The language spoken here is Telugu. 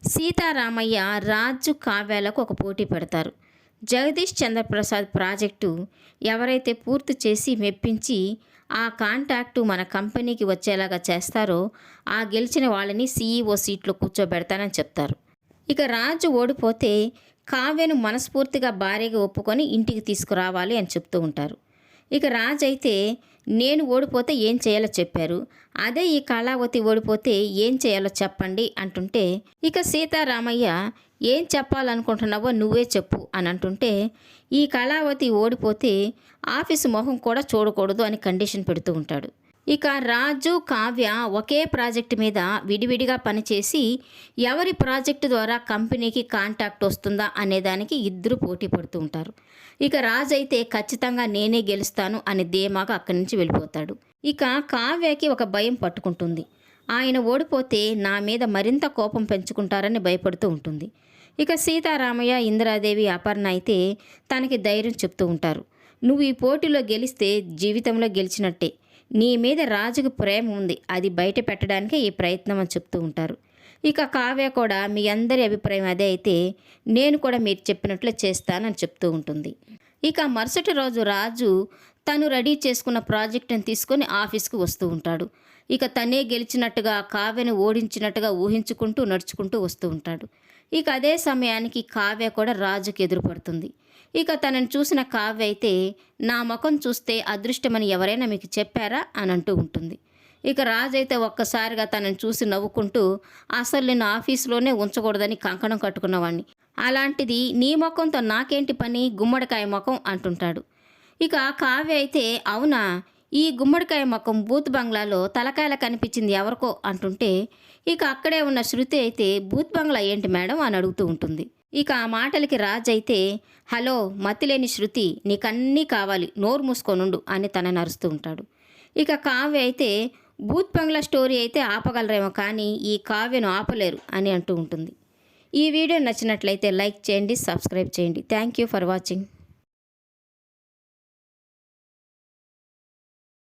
సీతారామయ్య, రాజు, కావ్యాలకు ఒక పోటీ పెడతారు. జగదీష్ చంద్రప్రసాద్ ప్రాజెక్టు ఎవరైతే పూర్తి చేసి మెప్పించి ఆ కాంటాక్టు మన కంపెనీకి వచ్చేలాగా చేస్తారో ఆ గెలిచిన వాళ్ళని సీఈఓ సీట్లో కూర్చోబెడతానని చెప్తారు. ఇక రాజు ఓడిపోతే కావ్యను మనస్ఫూర్తిగా భార్యగా ఒప్పుకొని ఇంటికి తీసుకురావాలి అని చెప్తూ ఉంటారు. ఇక రాజు అయితే నేను ఓడిపోతే ఏం చేయాలో చెప్పారు, అదే ఈ కళావతి ఓడిపోతే ఏం చేయాలో చెప్పండి అంటుంటే, ఇక సీతారామయ్య ఏం చెప్పాలనుకుంటున్నావో నువ్వే చెప్పు అని అంటుంటే, ఈ కళావతి ఓడిపోతే ఆఫీసు మొహం కూడా చూడకూడదు అని కండిషన్ పెడుతూ ఉంటాడు. ఇక రాజు, కావ్య ఒకే ప్రాజెక్టు మీద విడివిడిగా పనిచేసి ఎవరి ప్రాజెక్టు ద్వారా కంపెనీకి కాంటాక్ట్ వస్తుందా అనేదానికి ఇద్దరు పోటీ పడుతూ ఉంటారు. ఇక రాజు అయితే ఖచ్చితంగా నేనే గెలుస్తాను అని ధీమాగా అక్కడి నుంచి వెళ్ళిపోతాడు. ఇక కావ్యకి ఒక భయం పట్టుకుంటుంది. ఆయన ఓడిపోతే నా మీద మరింత కోపం పెంచుకుంటారని భయపడుతూ ఉంటుంది. ఇక సీతారామయ్య, ఇందిరాదేవి, అపర్ణ అయితే తనకి ధైర్యం చెప్తూ ఉంటారు. నువ్వు ఈ పోటీలో గెలిస్తే జీవితంలో గెలిచినట్టే, నీ మీద రాజుకు ప్రేమ ఉంది, అది బయట పెట్టడానికే ఈ ప్రయత్నం అని చెప్తూ ఉంటారు. ఇక కావ్య కూడా మీ అందరి అభిప్రాయం అదే అయితే నేను కూడా మీరు చెప్పినట్లే చేస్తానని చెప్తూ ఉంటుంది. ఇక మరుసటి రోజు రాజు తను రెడీ చేసుకున్న ప్రాజెక్టును తీసుకొని ఆఫీస్కి వస్తూ ఉంటాడు. ఇక తనే గెలిచినట్టుగా, కావ్యను ఓడించినట్టుగా ఊహించుకుంటూ నడుచుకుంటూ వస్తూ ఉంటాడు. ఇక అదే సమయానికి కావ్య కూడా రాజుకి ఎదురుపడుతుంది. ఇక తనను చూసిన కావ్య అయితే నా ముఖం చూస్తే అదృష్టమని ఎవరైనా మీకు చెప్పారా అని అంటూ ఉంటుంది. ఇక రాజు అయితే ఒక్కసారిగా తనను చూసి నవ్వుకుంటూ, అసలు నేను ఆఫీసులోనే ఉంచకూడదని కంకణం కట్టుకున్నవాడిని, అలాంటిది నీ ముఖంతో నాకేంటి పని, గుమ్మడికాయ ముఖం అంటుంటాడు. ఇక కావ్య అయితే అవునా, ఈ గుమ్మడికాయ ముఖం బూత్ బంగ్లాలో తలకాయల కనిపించింది ఎవరికో అంటుంటే, ఇక అక్కడే ఉన్న శృతి అయితే బూత్ బంగ్లా ఏంటి మేడం అని అడుగుతూ ఉంటుంది. ఇక ఆ మాటలకి రాజు అయితే హలో మతిలేని శృతి, నీకన్నీ కావాలి, నోరు మూసుకోనుండు అని తనని అరుస్తూ ఉంటాడు. ఇక కావ్య అయితే బూత్ బంగ్లా స్టోరీ అయితే ఆపగలరేమో కానీ ఈ కావ్యను ఆపలేరు అని అంటూ ఉంటుంది. ఈ వీడియో నచ్చినట్లయితే లైక్ చేయండి, సబ్స్క్రైబ్ చేయండి. Thank you for watching.